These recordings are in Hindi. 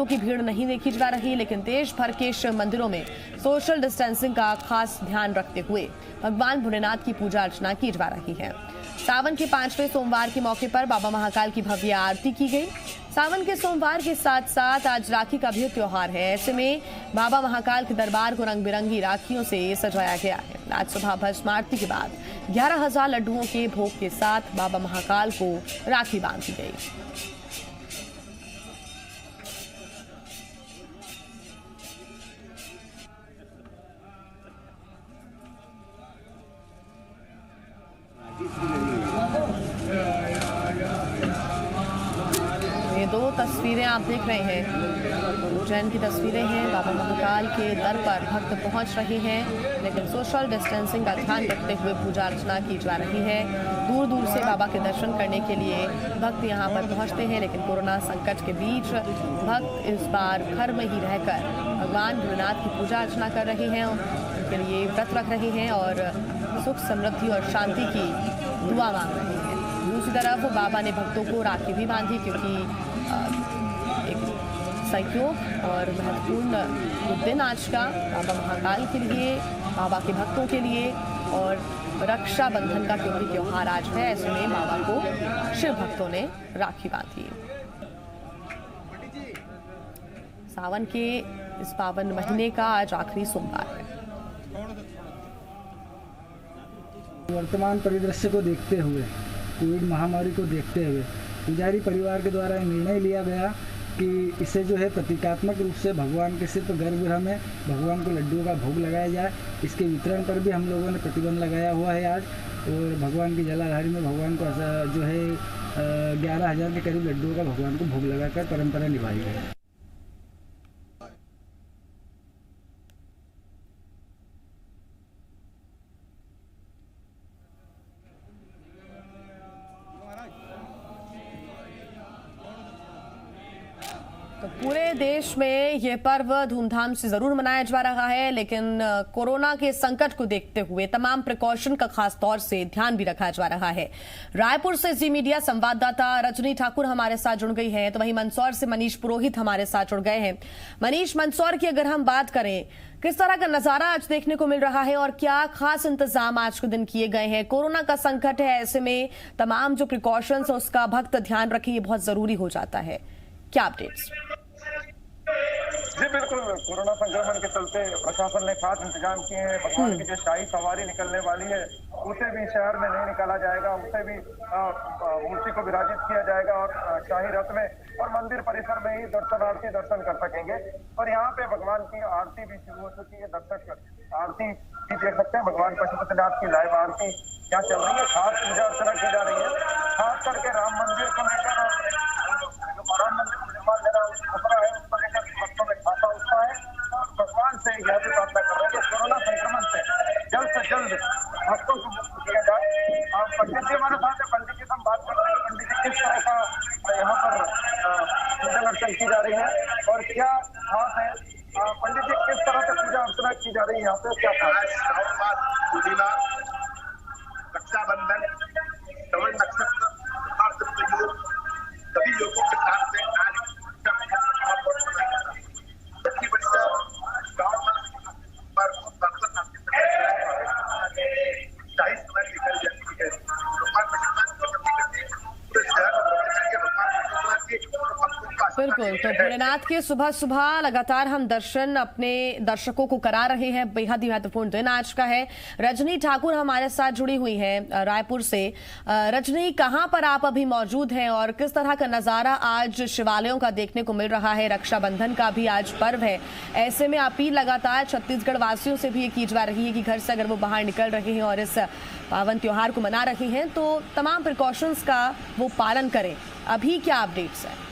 की भीड़ नहीं देखी जा रही, लेकिन देश भर के शिव मंदिरों में सोशल डिस्टेंसिंग का खास ध्यान रखते हुए भगवान भोलेनाथ की पूजा अर्चना की जा रही है। सावन के 5वें सोमवार के मौके पर बाबा महाकाल की भव्य आरती की गई। सावन के सोमवार के साथ साथ आज राखी का भी त्योहार है। ऐसे में बाबा महाकाल के दरबार को रंग बिरंगी राखियों से सजाया गया है। आज सुबह भस्म आरती के बाद 11,000 लड्डुओं के भोग के साथ बाबा महाकाल को राखी बांधी गई। ये दो तस्वीरें आप देख रहे हैं, उज्जैन की तस्वीरें हैं। बाबा महाकाल के दर पर भक्त पहुंच रहे हैं, लेकिन सोशल डिस्टेंसिंग का ध्यान रखते हुए पूजा अर्चना की जा रही है। दूर दूर से बाबा के दर्शन करने के लिए भक्त यहां पर पहुंचते हैं, लेकिन कोरोना संकट के बीच भक्त इस बार घर में ही रहकर भगवान भोलेनाथ की पूजा अर्चना कर रहे हैं, उनके लिए व्रत रख रहे हैं और सुख समृद्धि और शांति की दुआ मांग रहे हैं। दूसरी तरफ बाबा ने भक्तों को राखी भी बांधी, क्योंकि एक संयोग और महत्वपूर्ण दिन आज का बाबा महाकाल के लिए, बाबा के भक्तों के लिए और रक्षाबंधन का क्योंकि त्योहार आज है, ऐसे में बाबा को शिव भक्तों ने राखी बांधी। सावन के इस पावन महीने का आज आखिरी सोमवार है। वर्तमान परिदृश्य को देखते हुए, कोविड महामारी को देखते हुए पुजारी परिवार के द्वारा निर्णय लिया गया कि इसे जो है प्रतीकात्मक रूप से भगवान के सिर्फ गर्भगृह में भगवान को लड्डुओं का भोग लगाया जाए। इसके वितरण पर भी हम लोगों ने प्रतिबंध लगाया हुआ है आज, और भगवान की जलाधारी में भगवान को जो है 11,000 के करीब लड्डुओं का भगवान को भोग लगाकर परंपरा निभाई गई। तो पूरे देश में यह पर्व धूमधाम से जरूर मनाया जा रहा है, लेकिन कोरोना के संकट को देखते हुए तमाम प्रिकॉशन का खास तौर से ध्यान भी रखा जा रहा है। रायपुर से जी मीडिया संवाददाता रजनी ठाकुर हमारे साथ जुड़ गई हैं, तो वहीं मंदसौर से मनीष पुरोहित हमारे साथ जुड़ गए हैं। मनीष, मंदसौर की अगर हम बात करें, किस तरह का नजारा आज देखने को मिल रहा है और क्या खास इंतजाम आज के दिन किए गए हैं? कोरोना का संकट है, ऐसे में तमाम जो प्रिकॉशंस है उसका भक्त ध्यान रखें, ये बहुत जरूरी हो जाता है। क्या अपडेट्स? जी बिल्कुल, कोरोना संक्रमण के चलते प्रशासन ने खास इंतजाम किए हैं। भगवान की जो शाही सवारी निकलने वाली है उसे भी शहर में नहीं निकाला जाएगा, उसे भी मूर्ति को विराजित किया जाएगा और शाही रथ में और मंदिर परिसर में ही दर्शनार्थी दर्शन कर सकेंगे। और यहाँ पे भगवान की आरती भी शुरू हो चुकी है। दर्शक आरती भी देख सकते हैं, भगवान पशुपतिनाथ की लाइव आरती यहाँ चल रही है। खास पूजा अर्चना की जा रही है, खास करके राम मंदिर को लेकर और राम मंदिर को निर्माण लेना खतरा है, उसको लेकर भक्तों में खासा उत्साह है। और भगवान से यह भी प्रार्थना कर रहे हैं कि कोरोना संक्रमण से जल्द भक्तों को मुक्त किया जाए। पंडित जी हमारे साथ है, पंडित जी से हम बात कर रहे हैं। पंडित जी, किस तरह का यहाँ पर पूजा अर्चना की जा रही है और क्या खास है? पंडित जी, किस तरह से पूजा अर्चना की जा रही है यहाँ पे, क्या पुदीना, रक्षाबंधन, श्रवण नक्षत्र, सभी लोगों के साथ में आज बिल्कुल, तो भोलेनाथ के सुबह सुबह लगातार हम दर्शन अपने दर्शकों को करा रहे हैं। बेहद ही महत्वपूर्ण दिन आज का है। रजनी ठाकुर हमारे साथ जुड़ी हुई हैं रायपुर से। रजनी, कहां पर आप अभी मौजूद हैं और किस तरह का नजारा आज शिवालयों का देखने को मिल रहा है? रक्षाबंधन का भी आज पर्व है, ऐसे में अपील लगातार छत्तीसगढ़ वासियों से भी ये की जा रही है कि घर से अगर वो बाहर निकल रहे हैं और इस पावन त्योहार को मना रहे हैं तो तमाम प्रिकॉशंस का वो पालन करें। अभी क्या अपडेट्स है?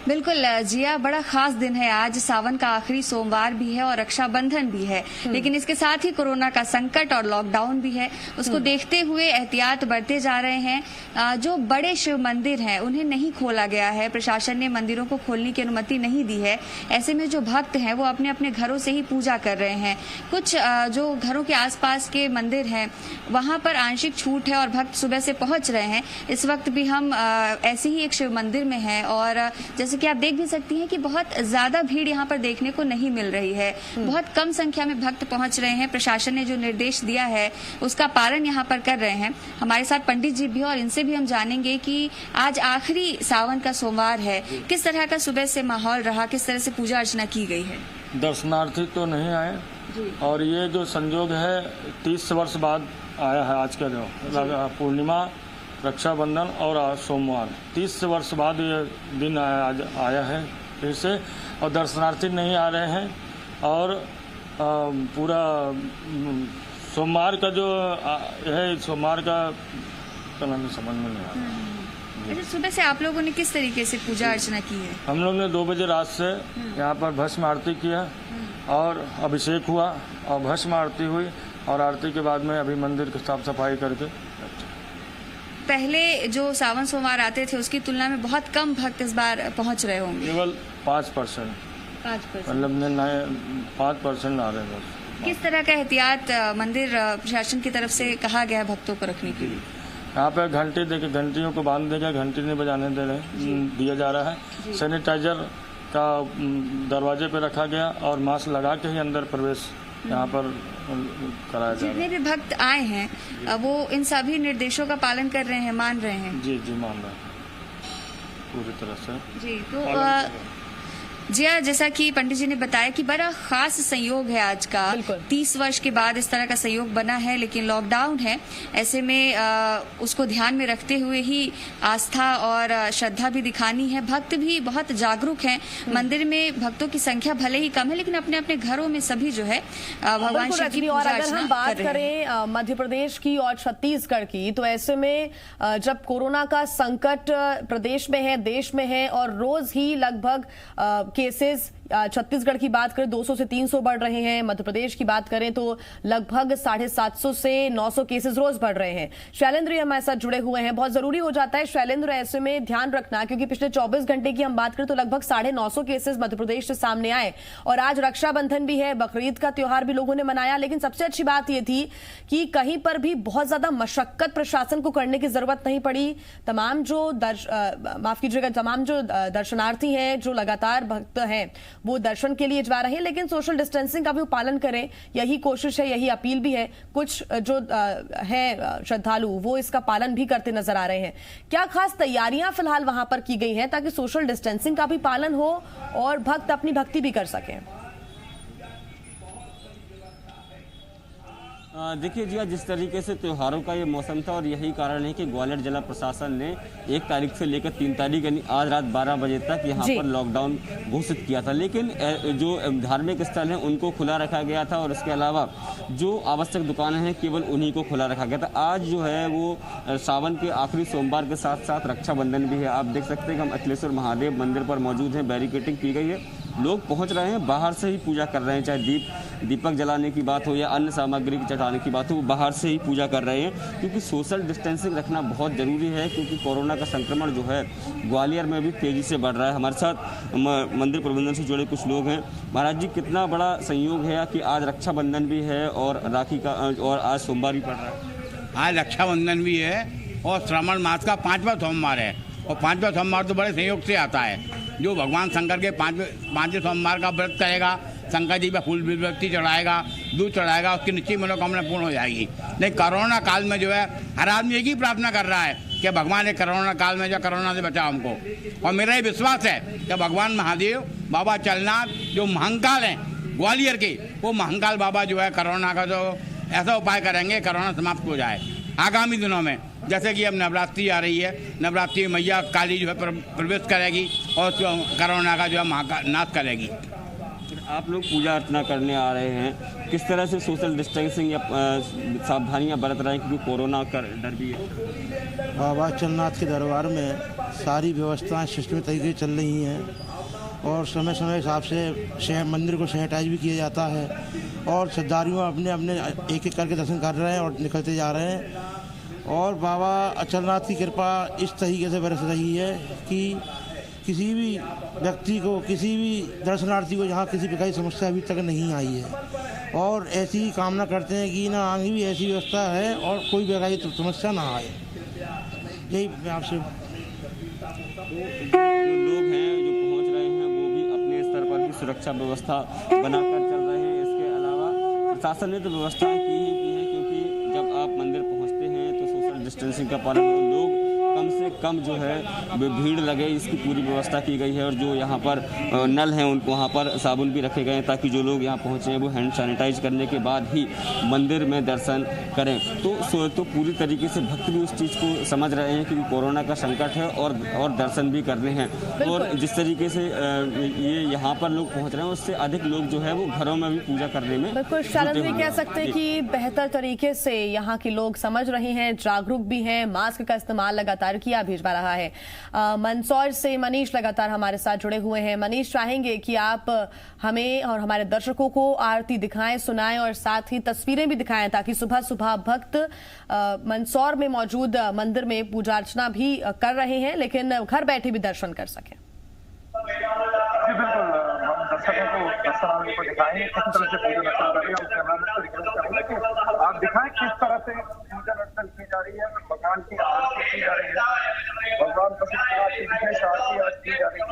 बिल्कुल जिया, बड़ा खास दिन है आज। सावन का आखिरी सोमवार भी है और रक्षाबंधन भी है, लेकिन इसके साथ ही कोरोना का संकट और लॉकडाउन भी है। उसको देखते हुए एहतियात बरते जा रहे हैं। जो बड़े शिव मंदिर हैं उन्हें नहीं खोला गया है, प्रशासन ने मंदिरों को खोलने की अनुमति नहीं दी है। ऐसे में जो भक्त हैं वो अपने अपने घरों से ही पूजा कर रहे हैं। कुछ जो घरों के आसपास के मंदिर हैं वहां पर आंशिक छूट है और भक्त सुबह से पहुंच रहे हैं। इस वक्त भी हम ऐसे ही एक शिव मंदिर में हैं और जैसे कि आप देख भी सकती हैं कि बहुत ज्यादा भीड़ यहाँ पर देखने को नहीं मिल रही है। बहुत कम संख्या में भक्त पहुंच रहे हैं। प्रशासन ने जो निर्देश दिया है उसका पालन यहाँ पर कर रहे हैं। हमारे साथ पंडित जी भी, और इनसे भी हम जानेंगे कि आज आखिरी सावन का सोमवार है, किस तरह का सुबह से माहौल रहा, किस तरह से पूजा अर्चना की गई है। दर्शनार्थी तो नहीं आए और ये जो संयोग है 30 वर्ष बाद आया है। आज का जो पूर्णिमा, रक्षाबंधन और आज सोमवार, 30 वर्ष बाद ये दिन आज आया है फिर से, और दर्शनार्थी नहीं आ रहे हैं। और पूरा सोमवार का जो है, सोमवार का समझ में नहीं आ रहा। अच्छा, सुबह से आप लोगों ने किस तरीके से पूजा अर्चना की है? हम लोग ने 2 बजे रात से यहाँ पर भस्म आरती किया और अभिषेक हुआ और भस्म आरती हुई, और आरती के बाद में अभी मंदिर की साफ सफाई करके। पहले जो सावन सोमवार आते थे उसकी तुलना में बहुत कम भक्त इस बार पहुंच रहे होंगे। केवल 5%, मतलब 5% आ रहे हैं बस। किस तरह का एहतियात मंदिर प्रशासन की तरफ से कहा गया है भक्तों को रखने के लिए? यहाँ पे घंटी देके, घंटियों को बांध देगा, घंटी नहीं बजाने दे रहे, दिया जा रहा है। सैनिटाइजर का दरवाजे पे रखा गया और मास्क लगा के ही अंदर प्रवेश यहाँ पर कराया जा रहा है। जितने भी भक्त आए हैं वो इन सभी निर्देशों का पालन कर रहे हैं, मान रहे हैं? जी मान रहे हैं पूरी तरह से। जी तो जिया, जैसा कि पंडित जी ने बताया कि बड़ा खास संयोग है आज का। 30 वर्ष के बाद इस तरह का संयोग बना है, लेकिन लॉकडाउन है। ऐसे में उसको ध्यान में रखते हुए ही आस्था और श्रद्धा भी दिखानी है। भक्त भी बहुत जागरूक हैं। मंदिर में भक्तों की संख्या भले ही कम है, लेकिन अपने अपने घरों में सभी जो है भगवान शिव की पूजा अर्चना कर रहे हैं। अगर हम बात करें मध्य प्रदेश की और छत्तीसगढ़ की, तो ऐसे में जब कोरोना का संकट प्रदेश में है, देश में है, और रोज ही लगभग केसेस छत्तीसगढ़ की बात करें 200 से 300 बढ़ रहे हैं। मध्य प्रदेश की बात करें तो लगभग 750 से 900 केसेस रोज बढ़ रहे हैं। शैलेंद्र हमारे साथ जुड़े हुए हैं। बहुत जरूरी हो जाता है शैलेंद्र ऐसे में ध्यान रखना, क्योंकि पिछले 24 घंटे की हम बात करें तो लगभग 950 केसेस मध्य प्रदेश से सामने आए। और आज रक्षाबंधन भी है, बकरीद का त्योहार भी लोगों ने मनाया। लेकिन सबसे अच्छी बात यह थी कि कहीं पर भी बहुत ज्यादा मशक्कत प्रशासन को करने की जरूरत नहीं पड़ी। तमाम जो तमाम जो दर्शनार्थी हैं, जो लगातार भक्त हैं, वो दर्शन के लिए जा रहे हैं, लेकिन सोशल डिस्टेंसिंग का भी पालन करें, यही कोशिश है, यही अपील भी है। कुछ जो है श्रद्धालु वो इसका पालन भी करते नजर आ रहे हैं। क्या खास तैयारियां फिलहाल वहां पर की गई हैं ताकि सोशल डिस्टेंसिंग का भी पालन हो और भक्त अपनी भक्ति भी कर सकें? देखिए जी, जिस तरीके से त्योहारों का ये मौसम था और यही कारण है कि ग्वालियर जिला प्रशासन ने 1 तारीख से लेकर 3 तारीख यानी आज रात 12 बजे तक यहाँ पर लॉकडाउन घोषित किया था। लेकिन जो धार्मिक स्थल हैं उनको खुला रखा गया था और इसके अलावा जो आवश्यक दुकानें हैं केवल उन्हीं को खुला रखा गया था। आज जो है वो सावन के आखिरी सोमवार के साथ साथ रक्षाबंधन भी है। आप देख सकते हैं कि हम अखिलेश्वर महादेव मंदिर पर मौजूद हैं। बैरिकेडिंग की गई है, लोग पहुँच रहे हैं, बाहर से ही पूजा कर रहे हैं। चाहे दीपक जलाने की बात हो या अन्य सामग्री चढ़ाने की बात हो, वो बाहर से ही पूजा कर रहे हैं, क्योंकि सोशल डिस्टेंसिंग रखना बहुत ज़रूरी है। क्योंकि कोरोना का संक्रमण जो है ग्वालियर में भी तेज़ी से बढ़ रहा है। हमारे साथ मंदिर प्रबंधन से जुड़े कुछ लोग हैं। महाराज जी, कितना बड़ा संयोग है कि आज रक्षाबंधन भी है और राखी का और आज सोमवार भी पड़ रहा है। आज रक्षाबंधन भी है और श्रावण मास का 5वां सोमवार है, और 5वां सोमवार तो बड़े संयोग से आता है। जो भगवान शंकर के 5वें सोमवार का व्रत करेगा, शंकर जी पर फूल विभूति चढ़ाएगा, दूध चढ़ाएगा, उसकी निश्चित मनोकामना पूर्ण हो जाएगी। लेकिन कोरोना काल में जो है हर आदमी एक ही प्रार्थना कर रहा है कि भगवान एक कोरोना काल में जो कोरोना से बचाओ हमको। और मेरा ये विश्वास है कि भगवान महादेव, बाबा चलनाथ जो महंकाल हैं ग्वालियर के, वो महंकाल बाबा जो है कोरोना का जो ऐसा उपाय करेंगे कोरोना समाप्त हो जाए। आगामी दिनों में जैसे कि अब नवरात्रि आ रही है, नवरात्रि में मैया काली जो है प्रवेश करेगी और कोरोना का जो है नाश करेगी। आप लोग पूजा अर्चना करने आ रहे हैं, किस तरह से सोशल डिस्टेंसिंग या सावधानियां बरत रहे हैं, क्योंकि कोरोना का डर भी है? बाबा चलनाथ के दरबार में सारी व्यवस्थाएं सिस्टम तरीके से चल रही हैं और समय समय हिसाब से मंदिर को सैनिटाइज भी किया जाता है और श्रद्धालुओं अपने अपने एक एक करके दर्शन कर रहे हैं और निकलते जा रहे हैं। और बाबा अचलनाथ की कृपा इस तरीके से बरस रही है कि किसी भी व्यक्ति को, किसी भी दर्शनार्थी को यहाँ किसी प्रकार की समस्या अभी तक नहीं आई है और ऐसी ही कामना करते हैं कि ना आगे भी ऐसी व्यवस्था है और कोई प्रकार की समस्या ना आए। यही मैं आपसे जो लोग हैं जो पहुँच रहे हैं वो भी अपने स्तर पर ही सुरक्षा व्यवस्था बनाकर चल रहे हैं। इसके अलावा प्रशासन ने तो व्यवस्थाएं की है, क्योंकि जब आप मंदिर पहुँचते हैं तो सोशल डिस्टेंसिंग का पालन हो, लोग कम से कम जो है भीड़ लगे इसकी पूरी व्यवस्था की गई है। और जो यहाँ पर नल हैं उनको वहाँ पर साबुन भी रखे गए हैं ताकि जो लोग यहाँ पहुँचे हैं वो हैंड सैनिटाइज करने के बाद ही मंदिर में दर्शन करें। तो पूरी तरीके से भक्त भी उस चीज़ को समझ रहे हैं क्योंकि कोरोना का संकट है और दर्शन भी करने हैं। और जिस तरीके से ये यहाँ पर लोग पहुँच रहे हैं उससे अधिक लोग जो है वो घरों में भी पूजा करने में बिल्कुल शालन जी कह सकते हैं कि बेहतर तरीके से यहाँ के लोग समझ रहे हैं, जागरूक भी हैं, मास्क का इस्तेमाल लगातार किया भेजवा रहा है। मंदसौर से मनीष लगातार हमारे साथ जुड़े हुए हैं। मनीष, चाहेंगे कि आप हमें और हमारे दर्शकों को आरती दिखाएं, सुनाएं और साथ ही तस्वीरें भी दिखाएं ताकि सुबह सुबह भक्त मंदसौर में मौजूद मंदिर में पूजा अर्चना भी कर रहे हैं लेकिन घर बैठे भी दर्शन कर सकें। जी बिल्कुल, हम दर्शकों को दर्शनार्थियों को दिखाएंगे किस तरह से पूजन अर्चन कर रही है। कैमरा मैन से रिक्वेस्ट करेंगे कि आप दिखाएं किस तरह से पूजन अर्चन की जा रही है, भगवान की आरती की जा रही है, भगवान प्रसन्न की विशेष आरती आज की जा रही है।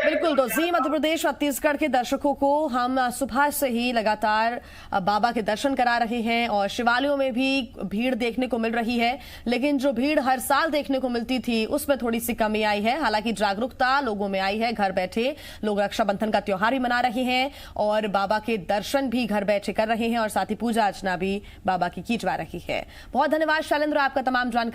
बिल्कुल, तो जी मध्य प्रदेश छत्तीसगढ़ के दर्शकों को हम सुबह से ही लगातार बाबा के दर्शन करा रहे हैं और शिवालयों में भी भीड़ देखने को मिल रही है, लेकिन जो भीड़ हर साल देखने को मिलती थी उसमें थोड़ी सी कमी आई है। हालांकि जागरूकता लोगों में आई है, घर बैठे लोग रक्षाबंधन का त्योहार ही मना रहे हैं और बाबा के दर्शन भी घर बैठे कर रहे हैं और साथ ही पूजा अर्चना भी बाबा की जा रही है। बहुत धन्यवाद शैलेंद्र, आपका तमाम जानकारी